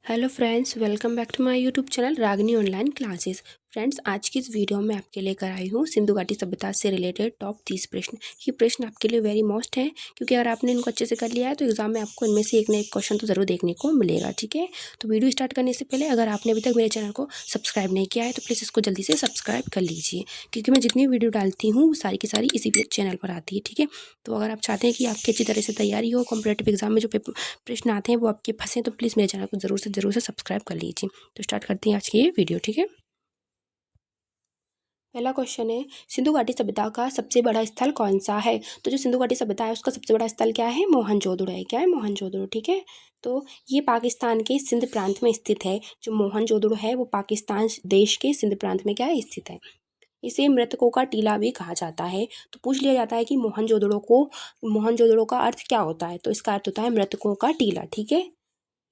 Hello friends, welcome back to my YouTube channel Ragini online classes. Friends, आज की इस video में आपके लेकर आई हूँ सिंधु घाटी सभ्यता से रिलेटेड टॉप 30 प्रश्न। ये प्रश्न आपके लिए वेरी मोस्ट है, क्योंकि अगर आपने इनको अच्छे से कर लिया है तो एग्जाम में आपको इनमें से एक ना एक क्वेश्चन तो ज़रूर देखने को मिलेगा। ठीक है, तो वीडियो स्टार्ट करने से पहले अगर आपने अभी तक मेरे चैनल को सब्सक्राइब नहीं किया है तो प्लीज़ इसको जल्दी से सब्सक्राइब कर लीजिए, क्योंकि मैं जितनी वीडियो डालती हूँ वो सारी की सारी इसी चैनल पर आती है। ठीक है, तो अगर आप चाहते हैं कि आपकी अच्छी तरह से तैयारी हो, कॉम्पिटेटिव एग्जाम में जो प्रश्न आते हैं वो आपके फंसे, तो प्लीज़ मेरे चैनल को ज़रूर से सब्सक्राइब कर लीजिए। तो स्टार्ट करते हैं आज की ये वीडियो। ठीक है, पहला क्वेश्चन है, सिंधु घाटी सभ्यता का सबसे बड़ा स्थल कौन सा है? तो जो सिंधु घाटी सभ्यता है उसका सबसे बड़ा स्थल क्या है? मोहनजोदड़ो है। क्या है? मोहनजोदड़ो। ठीक है, तो ये पाकिस्तान के सिंध प्रांत में स्थित है। जो मोहनजोदड़ो है वो पाकिस्तान देश के सिंध प्रांत में क्या है? स्थित है। इसे मृतकों का टीला भी कहा जाता है। तो पूछ लिया जाता है कि मोहनजोदड़ो का अर्थ क्या होता है? तो इसका अर्थ होता है मृतकों का टीला। ठीक है,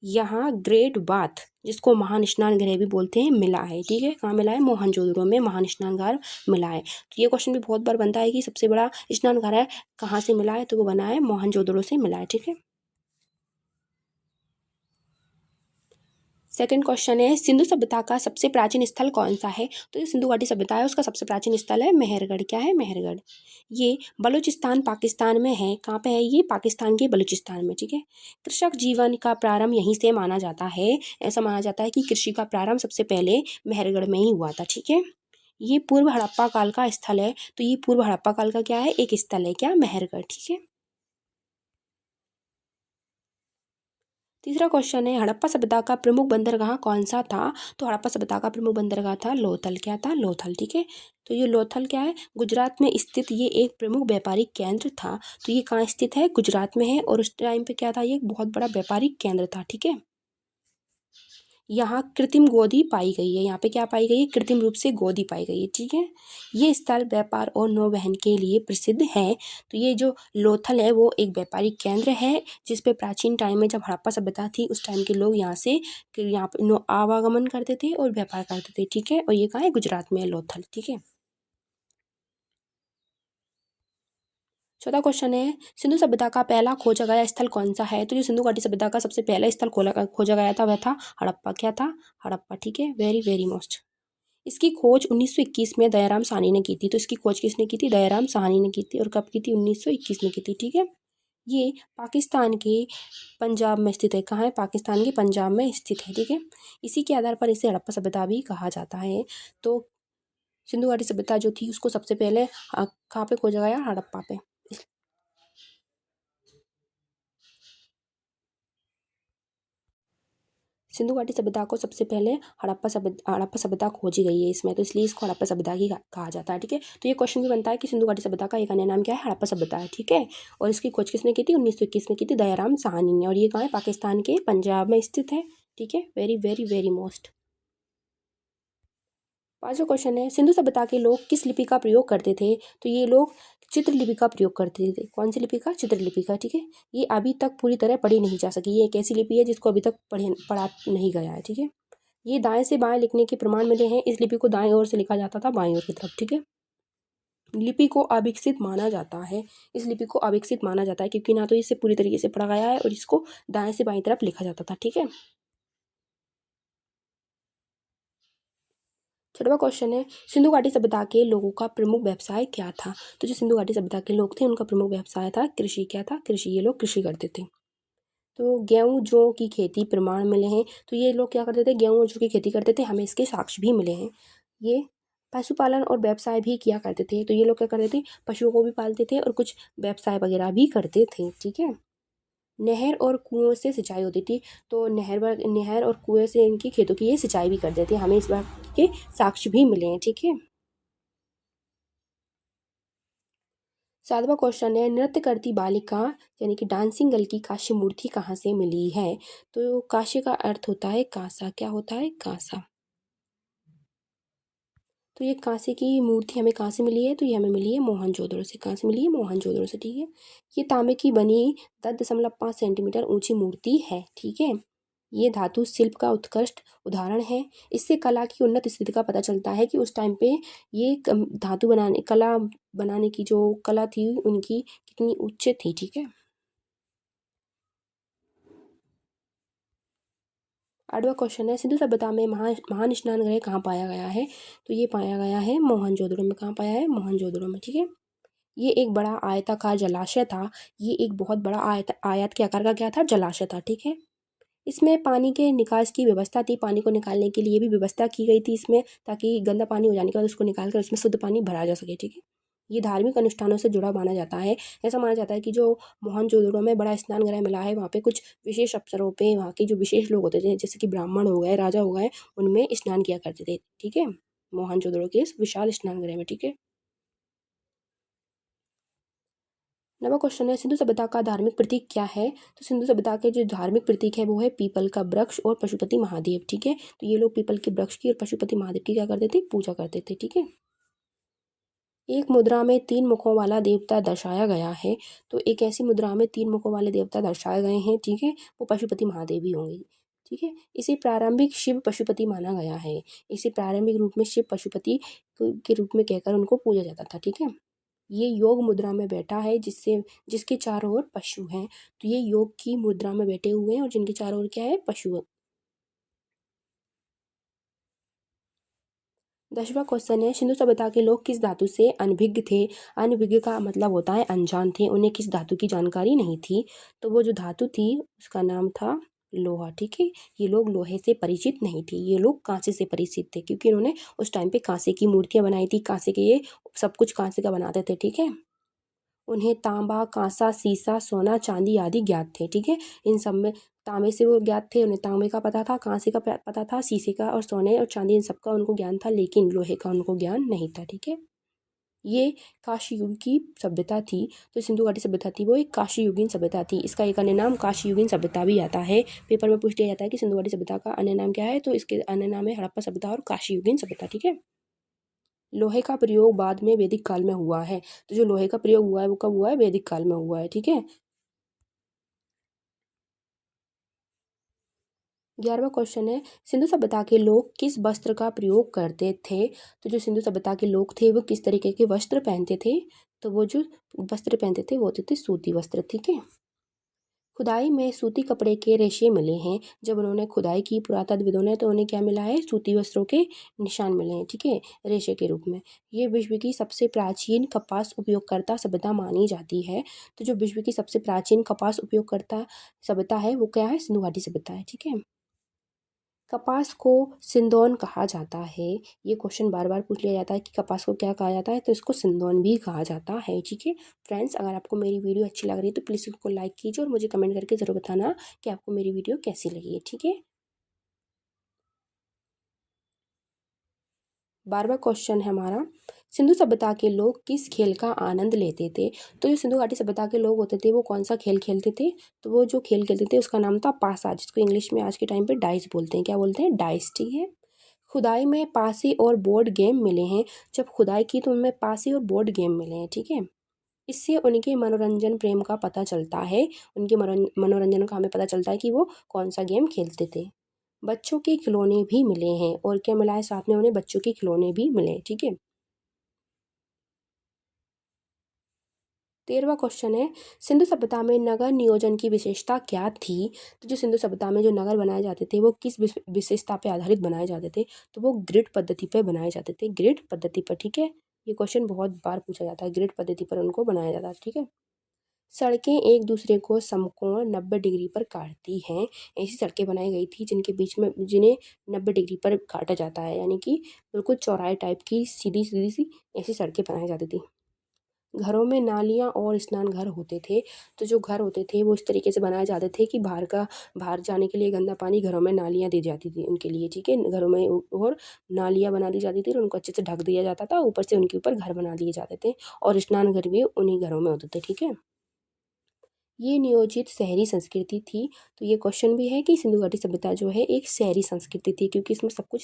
यहाँ ग्रेट बाथ, जिसको महान स्नान गृह भी बोलते हैं, मिला है। ठीक है, कहाँ मिला है? मोहनजोदड़ो में महान स्नान घाट मिला है। तो ये क्वेश्चन भी बहुत बार बनता है कि सबसे बड़ा स्नान घाट है कहाँ से मिला है, तो वो बना है मोहनजोदड़ो से मिला है। ठीक है, सेकंड क्वेश्चन है, सिंधु सभ्यता का सबसे प्राचीन स्थल कौन सा है? तो जो सिंधु घाटी सभ्यता है उसका सबसे प्राचीन स्थल है मेहरगढ़। क्या है? मेहरगढ़। ये बलूचिस्तान पाकिस्तान में है। कहाँ पे है ये? पाकिस्तान के बलूचिस्तान में। ठीक है, कृषक जीवन का प्रारंभ यहीं से माना जाता है। ऐसा माना जाता है कि कृषि का प्रारंभ सबसे पहले मेहरगढ़ में ही हुआ था। ठीक है, ये पूर्व हड़प्पा काल का स्थल है। तो ये पूर्व हड़प्पा काल का क्या है? एक स्थल है। क्या? मेहरगढ़। ठीक है, तीसरा क्वेश्चन है, हड़प्पा सभ्यता का प्रमुख बंदरगाह कौन सा था? तो हड़प्पा सभ्यता का प्रमुख बंदरगाह था लोथल। क्या था? लोथल। ठीक है, तो ये लोथल क्या है? गुजरात में स्थित ये एक प्रमुख व्यापारिक केंद्र था। तो ये कहाँ स्थित है? गुजरात में है। और उस टाइम पे क्या था? ये एक बहुत बड़ा व्यापारिक केंद्र था। ठीक है, यहाँ कृत्रिम गोदी पाई गई है। यहाँ पे क्या पाई गई है? कृत्रिम रूप से गोदी पाई गई है। ठीक है, ये स्थल व्यापार और नौवहन के लिए प्रसिद्ध है। तो ये जो लोथल है वो एक व्यापारिक केंद्र है, जिस पे प्राचीन टाइम में जब हड़प्पा सभ्यता थी उस टाइम के लोग यहाँ पे आवागमन करते थे और व्यापार करते थे। ठीक है, और ये कहाँ है? गुजरात में है लोथल। ठीक है, चौथा क्वेश्चन है, सिंधु सभ्यता का पहला खोजा गया स्थल कौन सा है? तो जो सिंधु घाटी सभ्यता का सबसे पहला स्थल खोजा गया था वह था हड़प्पा। क्या था? हड़प्पा। ठीक है, वेरी वेरी मोस्ट। इसकी खोज 1921 में दयाराम साहनी ने की थी। तो इसकी खोज किसने की थी? दयाराम साहनी ने की थी। और कब की थी? 1921 में की थी। ठीक है, ये पाकिस्तान के पंजाब में स्थित है। कहाँ है? पाकिस्तान के पंजाब में स्थित है। ठीक है, इसी के आधार पर इसे हड़प्पा सभ्यता भी कहा जाता है। तो सिंधु घाटी सभ्यता जो थी उसको सबसे पहले कहाँ पे खोजा गया? हड़प्पा पे। सिंधु घाटी सभ्यता को सबसे पहले हड़प्पा सभ्यता खोजी गई है इसमें, तो इसलिए इसको हड़प्पा सभ्यता ही कहा जाता है। ठीक है, तो ये क्वेश्चन भी बनता है कि सिंधु घाटी सभ्यता का एक अन्य नाम क्या है? हड़प्पा सभ्यता है। ठीक है, और इसकी खोज किसने की थी? 1921 में की थी दयाराम साहनी ने। और ये कहाँ है? पाकिस्तान के पंजाब में स्थित है। ठीक है, वेरी वेरी वेरी मोस्ट। पांचवा क्वेश्चन है, सिंधु सभ्यता के लोग किस लिपि का प्रयोग करते थे? तो ये लोग चित्र लिपि का प्रयोग करते थे। कौन सी लिपि का? चित्र लिपि का। ठीक है, ये अभी तक पूरी तरह पढ़ी नहीं जा सकी। ये एक ऐसी लिपि है जिसको अभी तक पढ़ा नहीं गया है। ठीक है, ये दाएं से बाएं लिखने के प्रमाण मिले हैं। इस लिपि को दाएं ओर से लिखा जाता था बाएं ओर की तरफ। ठीक है, लिपि को अविकसित माना जाता है। इस लिपि को अविकसित माना जाता है क्योंकि ना तो इसे पूरी तरीके से पढ़ा गया है और इसको दाएं से बाएं तरफ लिखा जाता था। ठीक है, छठवां क्वेश्चन है, सिंधु घाटी सभ्यता के लोगों का प्रमुख व्यवसाय क्या था? तो जो सिंधु घाटी सभ्यता के लोग थे उनका प्रमुख व्यवसाय था कृषि। क्या था? कृषि। ये लोग कृषि करते थे। तो गेहूँ जौ की खेती प्रमाण मिले हैं। तो ये लोग क्या करते थे? गेहूँ और जौ की खेती करते थे। हमें इसके साक्ष्य भी मिले हैं। ये पशुपालन और व्यवसाय भी किया करते थे। तो ये लोग क्या करते थे? पशुओं को भी पालते थे और कुछ व्यवसाय वगैरह भी करते थे। ठीक है, नहर और कुओं से सिंचाई होती थी। तो नहर और कुएं से इनकी खेतों की ये सिंचाई भी करते थे। हमें इस बात के साक्ष्य भी मिले हैं। ठीक है, सातवां क्वेश्चन है, नृत्य करती बालिका यानी कि डांसिंग गर्ल की कांस्य मूर्ति कहाँ से मिली है? तो कांस्य का अर्थ होता है कांसा। क्या होता है? कांसा। तो ये कांसे की मूर्ति हमें कहाँ से मिली है? तो ये हमें मिली है मोहनजोदड़ो से। कहाँ से मिली है? मोहनजोदड़ो से। ठीक है, ये तांबे की बनी 10.5 सेंटीमीटर ऊंची मूर्ति है। ठीक है, ये धातु शिल्प का उत्कृष्ट उदाहरण है। इससे कला की उन्नत स्थिति का पता चलता है कि उस टाइम पे ये धातु बनाने कला बनाने की जो कला थी उनकी कितनी उच्च थी। ठीक है, 8वां क्वेश्चन है, सिंधु सभ्यता में महान स्नान गृह कहाँ पाया गया है? तो ये पाया गया है मोहनजोदड़ो में। कहाँ पाया है? मोहनजोदड़ो में। ठीक है, ये एक बड़ा आयताकार जलाशय था। ये एक बहुत बड़ा आयत के आकार का क्या था? जलाशय था। ठीक है, इसमें पानी के निकास की व्यवस्था थी। पानी को निकालने के लिए भी व्यवस्था की गई थी इसमें, ताकि गंदा पानी हो जाने के बाद उसको निकाल कर उसमें शुद्ध पानी भरा जा सके। ठीक है, ये धार्मिक अनुष्ठानों से जुड़ा माना जाता है। ऐसा माना जाता है कि जो मोहनजोदड़ो में बड़ा स्नान गृह मिला है, वहाँ पे कुछ विशेष अवसरों पे वहाँ के जो विशेष लोग होते थे, जैसे कि ब्राह्मण हो गए, राजा हो गए, उनमें स्नान किया करते थे। ठीक है, मोहनजोदड़ो के इस विशाल स्नान गृह में। ठीक है, 9वां क्वेश्चन है, सिंधु सभ्यता का धार्मिक प्रतीक क्या है? तो सिंधु सभ्यता के जो धार्मिक प्रतीक है वो है पीपल का वृक्ष और पशुपति महादेव। ठीक है, तो ये लोग पीपल के वृक्ष की और पशुपति महादेव की क्या करते थे? पूजा करते थे। ठीक है, एक मुद्रा में 3 मुखों वाला देवता दर्शाया गया है। तो एक ऐसी मुद्रा में 3 मुखों वाले देवता दर्शाए गए हैं। ठीक है, वो पशुपति महादेव ही होंगे। ठीक है, इसे प्रारंभिक शिव पशुपति माना गया है। इसे प्रारंभिक रूप में शिव पशुपति के रूप में कहकर उनको पूजा जाता था। ठीक है, ये योग मुद्रा में बैठा है, जिसके चारों ओर पशु हैं। तो ये योग की मुद्रा में बैठे हुए हैं और जिनके चारों ओर क्या है? पशु है। 10वां क्वेश्चन है, सिंधु सभ्यता के लोग किस धातु से अनभिज्ञ थे? अनभिज्ञ का मतलब होता है अनजान थे, उन्हें किस धातु की जानकारी नहीं थी। तो वो जो धातु थी उसका नाम था लोहा। ठीक है, ये लोग लोहे से परिचित नहीं थे, ये लोग कांसे से परिचित थे, क्योंकि इन्होंने उस टाइम पे कांसे की मूर्तियां बनाई थी। कांसे के ये सब कुछ कांसे का बनाते थे। ठीक है, उन्हें तांबा, कांसा, सीसा, सोना, चांदी आदि ज्ञात थे। ठीक है, इन सब में तांबे से वो ज्ञात थे, उन्हें तांबे का पता था, कांसे का पता था, शीशे का और सोने और चांदी इन सब का उनको ज्ञान था, लेकिन लोहे का उनको ज्ञान नहीं था। ठीक है, ये काशी युग की सभ्यता थी। तो सिंधु घाटी सभ्यता थी वो एक काशी युगीन सभ्यता थी। इसका एक अन्य नाम काशी युगीन सभ्यता भी आता है। पेपर में पूछ लिया जाता है कि सिंधु घाटी सभ्यता का अन्य नाम क्या है? तो इसके अन्य नाम है हड़प्पा सभ्यता और काशी युगीन सभ्यता। ठीक है, लोहे का प्रयोग बाद में वैदिक काल में हुआ है। तो जो लोहे का प्रयोग हुआ है वो कब हुआ है? वैदिक काल में हुआ है। ठीक है, 11वां क्वेश्चन है, सिंधु सभ्यता के लोग किस वस्त्र का प्रयोग करते थे? तो जो सिंधु सभ्यता के लोग थे वो किस तरीके के वस्त्र पहनते थे? तो वो जो वस्त्र पहनते थे वो होते थे सूती वस्त्र। ठीक है, खुदाई में सूती कपड़े के रेशे मिले हैं। जब उन्होंने खुदाई की पुरातत्वविदों ने, तो उन्हें क्या मिला है? सूती वस्त्रों के निशान मिले हैं। ठीक है, रेशे के रूप में। ये विश्व की सबसे प्राचीन कपास उपयोगकर्ता सभ्यता मानी जाती है। तो जो विश्व की सबसे प्राचीन कपास उपयोगकर्ता सभ्यता है वो क्या है? सिंधु घाटी सभ्यता है। ठीक है, कपास को सिंदौन कहा जाता है। ये क्वेश्चन बार बार पूछ लिया जाता है कि कपास को क्या कहा जाता है? तो इसको सिंदौन भी कहा जाता है। ठीक है फ्रेंड्स, अगर आपको मेरी वीडियो अच्छी लग रही है तो प्लीज़ इसको लाइक कीजिए और मुझे कमेंट करके ज़रूर बताना कि आपको मेरी वीडियो कैसी लगी है। ठीक है, 12वां क्वेश्चन है हमारा, सिंधु सभ्यता के लोग किस खेल का आनंद लेते थे? तो जो सिंधु घाटी सभ्यता के लोग होते थे वो कौन सा खेल खेलते थे? तो वो जो खेल खेलते थे उसका नाम था पासा, जिसको इंग्लिश में आज के टाइम पे डाइस बोलते हैं। क्या बोलते हैं? डाइस। ठीक है, खुदाई में पासे और बोर्ड गेम मिले हैं। जब खुदाई की तो उनमें पासे और बोर्ड गेम मिले हैं। ठीक है, इससे उनके मनोरंजन प्रेम का पता चलता है। उनके मनोरंजन का हमें पता चलता है कि वो कौन सा गेम खेलते थे। बच्चों के खिलौने भी मिले हैं, और क्या मिला है साथ में? उन्हें बच्चों के खिलौने भी मिले हैं। ठीक है, 13वां क्वेश्चन है, सिंधु सभ्यता में नगर नियोजन की विशेषता क्या थी? तो जो सिंधु सभ्यता में जो नगर बनाए जाते थे वो किस विशेषता पे आधारित बनाए जाते थे? तो वो ग्रिड पद्धति पर बनाए जाते थे, ग्रिड पद्धति पर। ठीक है, ये क्वेश्चन बहुत बार पूछा जाता है, ग्रिड पद्धति पर उनको बनाया जाता है। ठीक है, सड़कें एक दूसरे को समकोण 90 डिग्री पर काटती हैं। ऐसी सड़कें बनाई गई थी जिनके बीच में जिन्हें 90 डिग्री पर काटा जाता है, यानी कि बिल्कुल चौराहे टाइप की सीधी सीधी सी ऐसी सड़कें बनाई जाती थी। घरों में नालियाँ और स्नान घर होते थे। तो जो घर होते थे वो इस तरीके से बनाए जाते थे कि बाहर जाने के लिए गंदा पानी घरों में नालियाँ दी जाती थी उनके लिए। ठीक है, घरों में और नालियाँ बना दी जाती थी और उनको अच्छे से ढक दिया जाता था, ऊपर से उनके ऊपर घर बना दिए जाते थे और स्नान घर भी उन्हीं घरों में होते थे। ठीक है, ये नियोजित शहरी संस्कृति थी। तो ये क्वेश्चन भी है कि सिंधु घाटी सभ्यता जो है एक शहरी संस्कृति थी, क्योंकि इसमें सब कुछ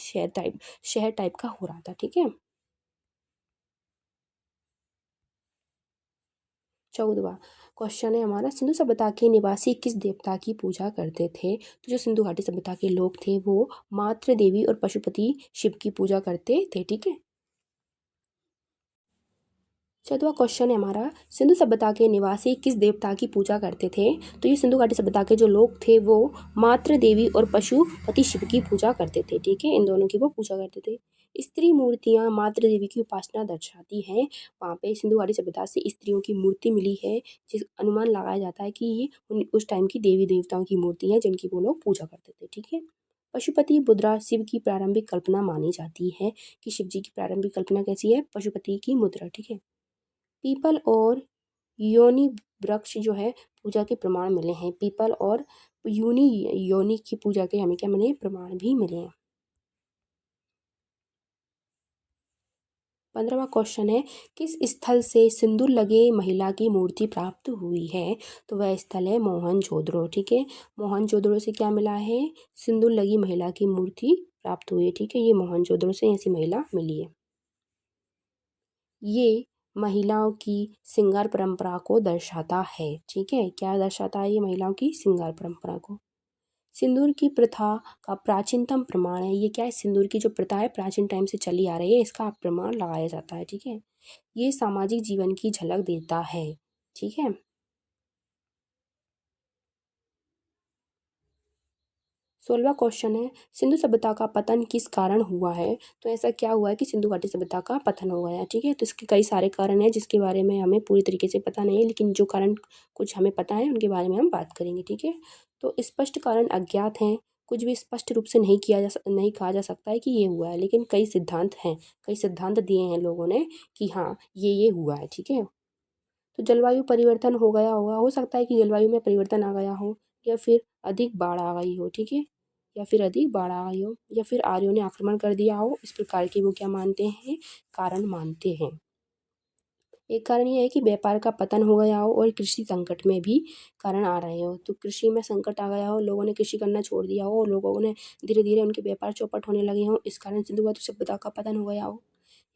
शहर टाइप का हो रहा था। ठीक है, 14वां क्वेश्चन है हमारा, सिंधु सभ्यता के निवासी किस देवता की पूजा करते थे? तो जो सिंधु घाटी सभ्यता के लोग थे वो मातृ देवी और पशुपति शिव की पूजा करते थे। ठीक है, चौदवा क्वेश्चन है हमारा, सिंधु सभ्यता के निवासी किस देवता की पूजा करते थे? तो ये सिंधु घाटी सभ्यता के जो लोग थे वो मातृ देवी और पशुपति शिव की पूजा करते थे। ठीक है, इन दोनों की वो पूजा करते थे। स्त्री मूर्तियां मातृ देवी की उपासना दर्शाती हैं। वहाँ पे सिंधु घाटी सभ्यता से स्त्रियों की मूर्ति मिली है, जिस अनुमान लगाया जाता है कि ये उस टाइम की देवी देवताओं की मूर्ति है जिनकी वो लोग पूजा करते थे। ठीक है, पशुपति मुद्रा शिव की प्रारंभिक कल्पना मानी जाती है कि शिव जी की प्रारंभिक कल्पना कैसी है? पशुपति की मुद्रा। ठीक है, पीपल और योनि वृक्ष जो है पूजा के प्रमाण मिले हैं। पीपल और योनि की पूजा के हमें क्या मिले? प्रमाण भी मिले हैं। 15वां क्वेश्चन है, किस स्थल से सिंदूर लगे महिला की मूर्ति प्राप्त हुई है? तो वह स्थल है मोहनजोदड़ो। ठीक है, मोहनजोदड़ो से क्या मिला है? सिंदूर लगी महिला की मूर्ति प्राप्त हुई है। ठीक है, ये मोहनजोदड़ो से ऐसी महिला मिली है। ये महिलाओं की श्रृंगार परंपरा को दर्शाता है। ठीक है, क्या दर्शाता है? ये महिलाओं की श्रृंगार परंपरा को। सिंदूर की प्रथा का प्राचीनतम प्रमाण है। ये क्या है? सिंदूर की जो प्रथा है प्राचीन टाइम से चली आ रही है, इसका प्रमाण लगाया जाता है। ठीक है, ये सामाजिक जीवन की झलक देता है। ठीक है, 16वां क्वेश्चन है, सिंधु सभ्यता का पतन किस कारण हुआ है? तो ऐसा क्या हुआ है कि सिंधु घाटी सभ्यता का पतन हुआ है? ठीक है, तो इसके कई सारे कारण हैं जिसके बारे में हमें पूरी तरीके से पता नहीं है, लेकिन जो कारण कुछ हमें पता है उनके बारे में हम बात करेंगे। ठीक है, तो स्पष्ट कारण अज्ञात हैं। कुछ भी स्पष्ट रूप से नहीं कहा जा सकता है कि ये हुआ है, लेकिन कई सिद्धांत हैं, कई सिद्धांत दिए हैं लोगों ने कि हाँ ये हुआ है। ठीक है, तो जलवायु परिवर्तन हो गया होगा, हो सकता है कि जलवायु में परिवर्तन आ गया हो, या फिर अधिक बाढ़ आ गई हो। ठीक है, या फिर अधिक बाढ़ आ गई हो, या फिर आर्यों ने आक्रमण कर दिया हो। इस प्रकार के वो क्या मानते हैं? कारण मानते हैं। एक कारण ये है कि व्यापार का पतन हो गया हो और कृषि संकट में भी कारण आ रहे हो। तो कृषि में संकट आ गया हो, लोगों ने कृषि करना छोड़ दिया हो और लोगों ने धीरे धीरे उनके व्यापार चौपट होने लगे हों, इस कारण सिंधु घाटी सभ्यता का पतन हो गया हो।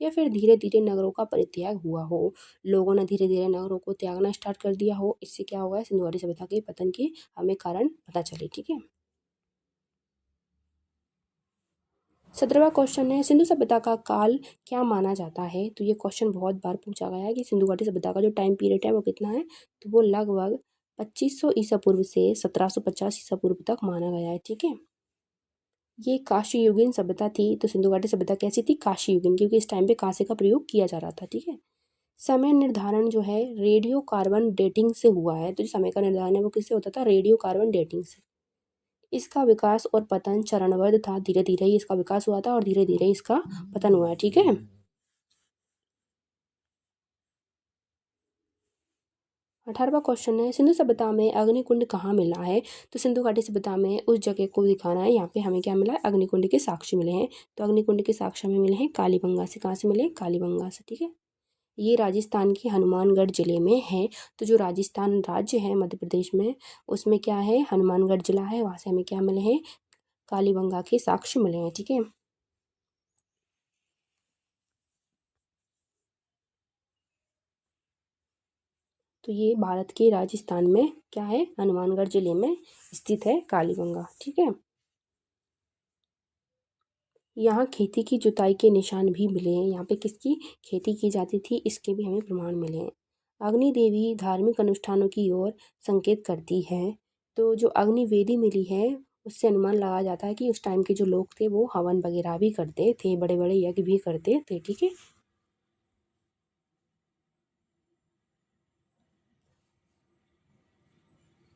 या फिर धीरे धीरे नगरों का परित्याग हुआ हो, लोगों ने धीरे धीरे नगरों को त्यागना स्टार्ट कर दिया हो। इससे क्या होगा? सिंधु घाटी सभ्यता के पतन के हमें कारण पता चले। ठीक है, 17वां क्वेश्चन है, सिंधु सभ्यता का काल क्या माना जाता है? तो ये क्वेश्चन बहुत बार पूछा गया है कि सिंधु घाटी सभ्यता का जो टाइम पीरियड है वो कितना है? तो वो लगभग 2500 ईसा पूर्व से 1750 ईसा पूर्व तक माना गया है। ठीक है, ये काशी युगीन सभ्यता थी। तो सिंधु घाटी सभ्यता कैसी थी? काशी युगीन, क्योंकि इस टाइम पे कांसे का प्रयोग किया जा रहा था। ठीक है, समय निर्धारण जो है रेडियो कार्बन डेटिंग से हुआ है। तो जो समय का निर्धारण है वो किससे होता था? रेडियो कार्बन डेटिंग से। इसका विकास और पतन चरणबद्ध था, धीरे धीरे ही इसका विकास हुआ था और धीरे धीरे इसका पतन हुआ है। ठीक है, 18वां क्वेश्चन है, सिंधु सभ्यता में अग्निकुंड कहाँ मिला है? तो सिंधु घाटी सभ्यता में उस जगह को दिखाना है। यहाँ पे हमें क्या मिला है? अग्निकुंड के साक्ष्य मिले हैं। तो अग्निकुंड के साक्ष्य हमें मिले हैं कालीबंगा से। कहाँ से मिले? कालीबंगा से। ठीक है, ये राजस्थान के हनुमानगढ़ जिले में है। तो जो राजस्थान राज्य है मध्य प्रदेश में, उसमें क्या है? हनुमानगढ़ जिला है। वहाँ से हमें क्या मिले हैं? कालीबंगा के साक्ष्य मिले हैं। ठीक है, तो ये भारत के राजस्थान में क्या है? हनुमानगढ़ जिले में स्थित है कालीबंगा। ठीक है, यहाँ खेती की जुताई के निशान भी मिले हैं। यहाँ पे किसकी खेती की जाती थी इसके भी हमें प्रमाण मिले हैं। अग्नि देवी धार्मिक अनुष्ठानों की ओर संकेत करती है। तो जो अग्नि वेदी मिली है उससे अनुमान लगाया जाता है कि उस टाइम के जो लोग थे वो हवन वगैरह भी करते थे, बड़े बड़े यज्ञ भी करते थे। ठीक है,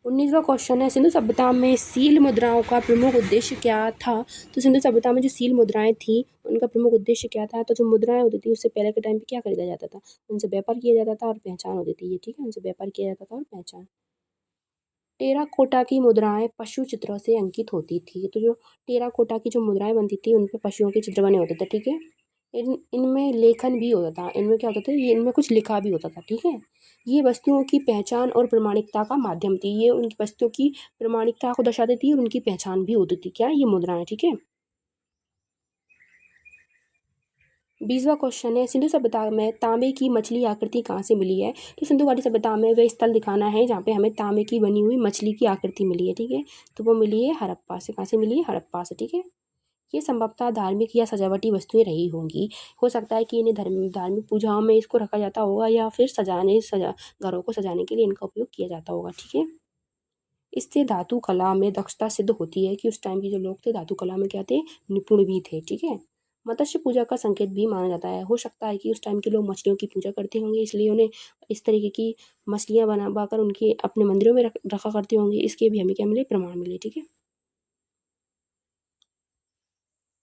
19वां क्वेश्चन है, सिंधु सभ्यता में सील मुद्राओं का प्रमुख उद्देश्य क्या था? तो सिंधु सभ्यता में जो सील मुद्राएं थी उनका प्रमुख उद्देश्य क्या था? तो जो मुद्राएं होती थी उससे पहले के टाइम पे क्या खरीदा जाता था? उनसे व्यापार किया जाता था और पहचान होती थी। ये ठीक है, उनसे व्यापार किया जाता था और पहचान। टेराकोटा की मुद्राएं पशु चित्रों से अंकित होती थी। तो जो टेराकोटा की जो मुद्राएं बनती थी उन पे पशुओं के चित्र बने होते थे। ठीक है, इनमें लेखन भी होता था। इनमें क्या होता था? ये इनमें कुछ लिखा भी होता था। ठीक है, ये वस्तुओं की पहचान और प्रमाणिकता का माध्यम थी। ये उनकी वस्तुओं की प्रमाणिकता को दर्शाती थी और उनकी पहचान भी होती थी। क्या? ये मुद्राएं। ठीक है, 20वां क्वेश्चन है, सिंधु सभ्यता में तांबे की मछली आकृति कहाँ से मिली है? तो सिंधु घाटी सभ्यता में वह स्थल दिखाना है जहाँ पे हमें तांबे की बनी हुई मछली की आकृति मिली है। ठीक है, तो वो मिली है हड़प्पा से। कहाँ से मिली है? हड़प्पा से। ठीक है, ये संभवतः धार्मिक या सजावटी वस्तुएं रही होंगी। हो सकता है कि इन्हें धार्मिक पूजाओं में इसको रखा जाता होगा या फिर घरों को सजाने के लिए इनका उपयोग किया जाता होगा। ठीक है, इससे धातु कला में दक्षता सिद्ध होती है कि उस टाइम के जो लोग थे धातु कला में क्या थे, निपुण भी थे। ठीक है, मत्स्य पूजा का संकेत भी माना जाता है। हो सकता है कि उस टाइम के लोग मछलियों की पूजा करते होंगे, इसलिए उन्हें इस तरीके की मछलियाँ बना कर उनके अपने मंदिरों में रखा करते होंगे। इसके भी हमें क्या मिले, प्रमाण मिले। ठीक है,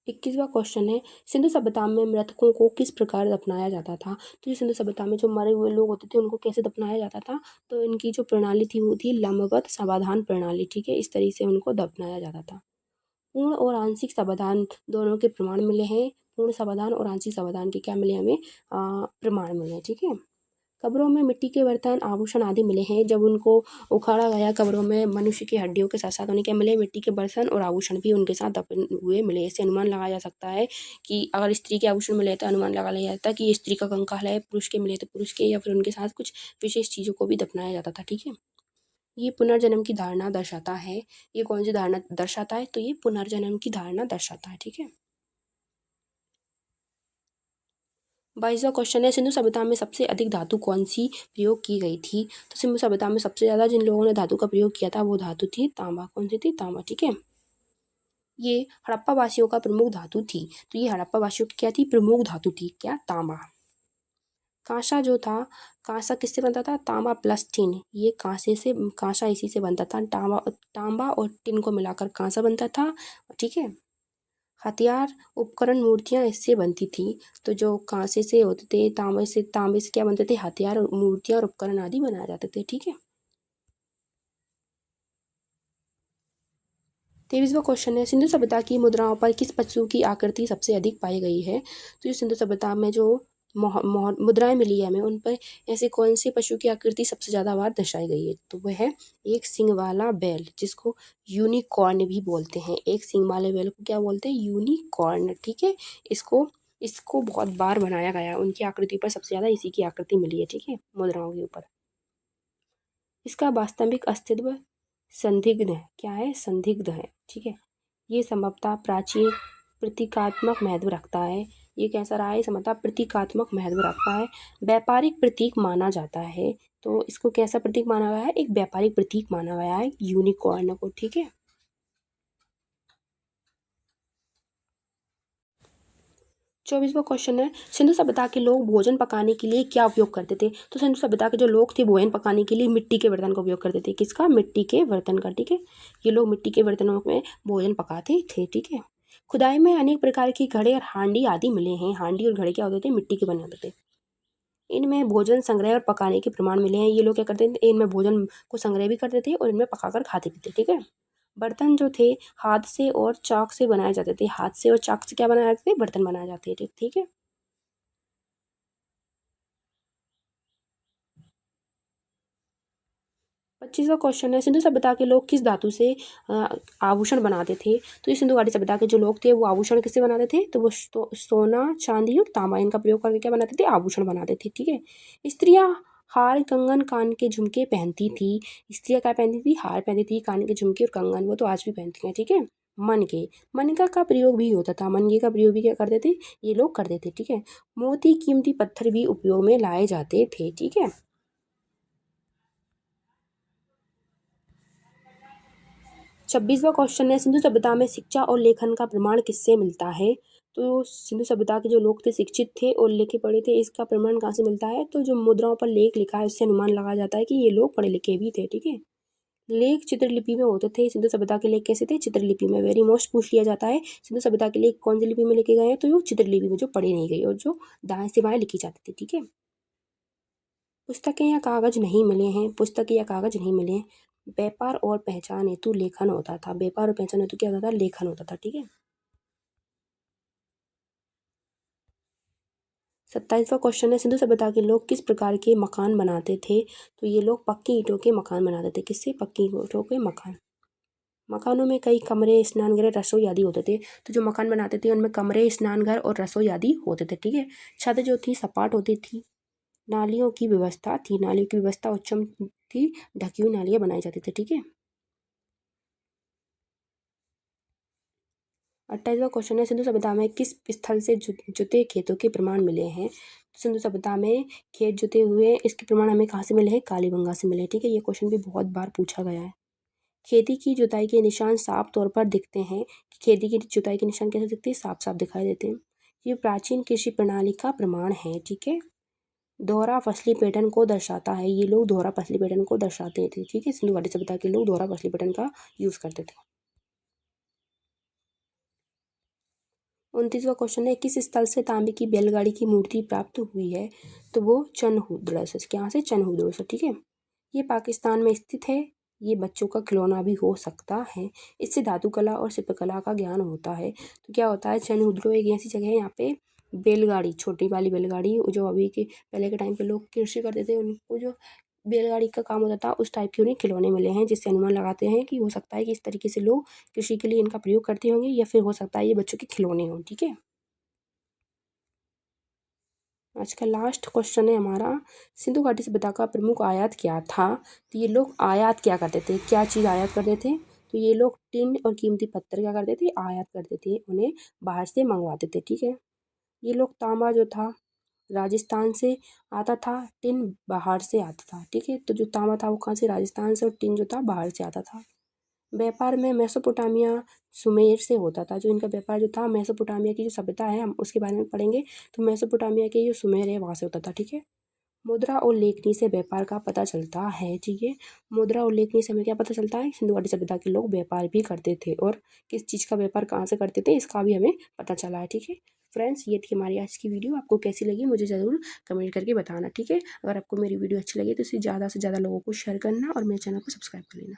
21वां क्वेश्चन है, सिंधु सभ्यता में मृतकों को किस प्रकार दफनाया जाता था। तो ये सिंधु सभ्यता में जो मरे हुए लोग होते थे उनको कैसे दफनाया जाता था, तो इनकी जो प्रणाली थी वो थी लंबवत समाधान प्रणाली। ठीक है, इस तरीके से उनको दफनाया जाता था। पूर्ण और आंशिक समाधान दोनों के प्रमाण मिले हैं। पूर्ण समाधान और आंशिक समाधान के क्या मिले हमें, प्रमाण मिले हैं। ठीक है, कब्रों में मिट्टी के बर्तन, आभूषण आदि मिले हैं। जब उनको उखाड़ा गया कब्रों में मनुष्य की हड्डियों के साथ साथ उन्हें क्या मिले, मिट्टी के बर्तन और आभूषण भी उनके साथ दफन हुए मिले। इससे अनुमान लगाया जा सकता है कि अगर स्त्री के आभूषण मिले तो अनुमान लगा लिया जाता है कि ये स्त्री का कंकाल है, पुरुष के मिले तो पुरुष के, या फिर उनके साथ कुछ विशेष चीज़ों को भी दफनाया जाता था। ठीक है, ये पुनर्जन्म की धारणा दर्शाता है। ये कौन सी धारणा दर्शाता है, तो ये पुनर्जन्म की धारणा दर्शाता है। ठीक है, 22वां क्वेश्चन है, सिंधु सभ्यता में सबसे अधिक धातु कौन सी प्रयोग की गई थी। तो सिंधु सभ्यता में सबसे ज़्यादा जिन लोगों ने धातु का प्रयोग किया था वो धातु थी तांबा। कौन सी थी, तांबा। ठीक है, ये हड़प्पा वासियों का प्रमुख धातु थी। तो ये हड़प्पा वासियों की क्या थी, प्रमुख धातु थी, क्या, तांबा। कांसा जो था, कांसा किससे बनता था, तांबा प्लस टिन। ये कांसे से, कांसा इसी से बनता था। तांबा और टिन को मिलाकर कांसा बनता था। ठीक है, हथियार, उपकरण, मूर्तियाँ इससे बनती थी। तो जो कांसे से होते थे, तांबे से क्या बनते थे, हथियार और मूर्तियाँ और उपकरण आदि बनाए जाते थे। ठीक है, 23वां क्वेश्चन है, सिंधु सभ्यता की मुद्राओं पर किस पशु की आकृति सबसे अधिक पाई गई है। तो ये सिंधु सभ्यता में जो मुद्राएं मिली है हमें, उन पर ऐसे कौन से पशु की आकृति सबसे ज़्यादा बार दर्शाई गई है, तो वह है एक सींग वाला बैल, जिसको यूनिकॉर्न भी बोलते हैं। एक सींग वाले बैल को क्या बोलते हैं, यूनिकॉर्न। ठीक है, इसको इसको बहुत बार बनाया गया है, उनकी आकृति पर सबसे ज़्यादा इसी की आकृति मिली है। ठीक है, मुद्राओं के ऊपर। इसका वास्तविक अस्तित्व संदिग्ध है, क्या है, संदिग्ध है। ठीक है, ये संभवतः प्राचीन प्रतीकात्मक महत्व रखता है। ये कैसा रहा है, संभवतः प्रतीकात्मक महत्व रखता है। व्यापारिक प्रतीक माना जाता है। तो इसको कैसा प्रतीक माना गया है, एक व्यापारिक प्रतीक माना गया है यूनिकॉर्न को। ठीक है, 24वां क्वेश्चन है, सिंधु सभ्यता के लोग भोजन पकाने के लिए क्या उपयोग करते थे। तो सिंधु सभ्यता के जो लोग थे भोजन पकाने के लिए मिट्टी के बर्तन का उपयोग करते थे। किसका, मिट्टी के बर्तन का। ठीक है, ये लोग मिट्टी के बर्तनों में भोजन पकाते थे। ठीक है, खुदाई में अनेक प्रकार की घड़े और हांडी आदि मिले हैं। हांडी और घड़े क्या होते थे, मिट्टी के बने होते थे। इनमें भोजन संग्रह और पकाने के प्रमाण मिले हैं। ये लोग क्या करते थे, इनमें भोजन को संग्रह भी करते थे और इनमें पकाकर खाते पीते। ठीक है, बर्तन जो थे हाथ से और चाक से बनाए जाते थे। हाथ से और चाक से क्या बनाए जाते थे, बर्तन बनाए जाते थे। ठीक है, 25वां क्वेश्चन है, सिंधु सभ्यता के लोग किस धातु से आभूषण बनाते थे। तो ये सिंधु घाटी सभ्यता के जो लोग थे वो आभूषण किससे बनाते थे, तो वो सोना, चांदी और तांबा इनका प्रयोग करके क्या बनाते थे, आभूषण बनाते थे। ठीक है, स्त्रियां हार, कंगन, कान के झुमके पहनती थी। स्त्रियां क्या पहनती थी, हार पहनती थी, कान के झुमके और कंगन, वो तो आज भी पहनती हैं। ठीक है, मनका का प्रयोग भी होता था। मनके का प्रयोग भी क्या करते थे, ये लोग करते थे। ठीक है, मोती, कीमती पत्थर भी उपयोग में लाए जाते थे। ठीक है, 26वां क्वेश्चन है, सिंधु सभ्यता में शिक्षा और लेखन का प्रमाण किससे मिलता है। तो सिंधु सभ्यता के जो लोग थे शिक्षित थे और लिखे पढ़े थे। इसका प्रमाण कहाँ से मिलता है, तो जो मुद्राओं पर लेख लिखा है उससे अनुमान लगाया जाता है कि ये लोग पढ़े लिखे भी थे। ठीक है, लेख चित्रलिपि में होते थे। सिंधु सभ्यता के लेख कैसे थे, चित्रलिपि में। वेरी मोस्ट पूछ लिया जाता है, सिंधु सभ्यता के लेख कौन सी लिपि में लिखे गए हैं, तो वो चित्रलिपि में, जो पढ़ी नहीं गई और जो दाएं से बाएं लिखी जाती थी। ठीक है, पुस्तकें या कागज नहीं मिले हैं, पुस्तकें या कागज नहीं मिले हैं। व्यापार और पहचान हेतु लेखन होता था। व्यापार और पहचान हेतु क्या होता था, लेखन होता था। ठीक है, 27वां क्वेश्चन है, सिंधु सभ्यता के लोग किस प्रकार के मकान बनाते थे। तो ये लोग पक्की ईंटों के मकान बनाते थे। किससे, पक्की ईंटों के मकान। मकानों में कई कमरे, स्नानघर, रसोई आदि होते थे। तो जो मकान बनाते थे उनमें कमरे, स्नानघर और रसोई आदि होते थे। ठीक है, छत जो थी सपाट होती थी। नालियों की व्यवस्था थी, नालियों की व्यवस्था उच्चम थी, ढकी हुई नालियाँ बनाई जाती थी। ठीक है, 28वां क्वेश्चन है, सिंधु सभ्यता में किस स्थल से जुते खेतों के प्रमाण मिले हैं? सिंधु सभ्यता में खेत जुते हुए इसके प्रमाण हमें कहाँ से मिले हैं? कालीबंगा से मिले। ठीक है, ये क्वेश्चन भी बहुत बार पूछा गया है। खेती की जुताई के निशान साफ तौर पर दिखते हैं। खेती की जुताई के निशान कैसे दिखते हैं? साफ साफ दिखाई देते हैं। ये प्राचीन कृषि प्रणाली का प्रमाण है। ठीक है, दोहरा फसली पैटर्न को दर्शाता है। ये लोग दोहरा फसली पैटर्न को दर्शाते थे। ठीक है, सिंधु घाटी सभ्यता के लोग दोहरा फसली पैटर्न का यूज करते थे। 29वां क्वेश्चन है, किस स्थल से तांबे की बैलगाड़ी की मूर्ति प्राप्त हुई है? तो वो चनहुद्र से। यहाँ से चनहुद्र से। ठीक है, ये पाकिस्तान में स्थित है। ये बच्चों का खिलौना भी हो सकता है। इससे धातु कला और शिल्पकला का ज्ञान होता है। तो क्या होता है, चनहुद्रो एक ऐसी जगह है, यहाँ पे बैलगाड़ी, छोटी वाली बैलगाड़ी, जो अभी के पहले के टाइम पे लोग कृषि करते थे, उनको जो बैलगाड़ी का काम होता था, उस टाइप के उन्हें खिलौने मिले हैं, जिससे अनुमान लगाते हैं कि हो सकता है कि इस तरीके से लोग कृषि के लिए इनका प्रयोग करते होंगे, या फिर हो सकता है ये बच्चों के खिलौने हों। ठीक है, आज का लास्ट क्वेश्चन है हमारा, सिंधु घाटी सभ्यता का प्रमुख आयात क्या था? तो ये लोग आयात क्या करते थे? क्या चीज़ आयात करते थे? तो ये लोग टिन और कीमती पत्थर क्या करते थे? आयात करते थे, उन्हें बाहर से मंगवाते थे। ठीक है, ये लोग तांबा जो था राजस्थान से आता था, टिन बाहर से आता था। ठीक है, तो जो तांबा था वो कहाँ से? राजस्थान से, और टिन जो था बाहर से आता था। व्यापार में मेसोपोटामिया सुमेर से होता था। जो इनका व्यापार जो था, मेसोपोटामिया की जो सभ्यता है, हम उसके बारे में पढ़ेंगे। तो मेसोपोटामिया के जो सुमेर है वहाँ से होता था। ठीक है, मुद्रा और लेखनी से व्यापार का पता चलता है। ठीक है, मुद्रा और लेखनी से हमें क्या पता चलता है? सिंधु घाटी सभ्यता के लोग व्यापार भी करते थे, और किस चीज़ का व्यापार कहाँ से करते थे इसका भी हमें पता चला है। ठीक है फ्रेंड्स, ये थी हमारी आज की वीडियो। आपको कैसी लगी मुझे ज़रूर कमेंट करके बताना। ठीक है, अगर आपको मेरी वीडियो अच्छी लगी तो इसे ज़्यादा से ज़्यादा लोगों को शेयर करना और मेरे चैनल को सब्सक्राइब कर लेना।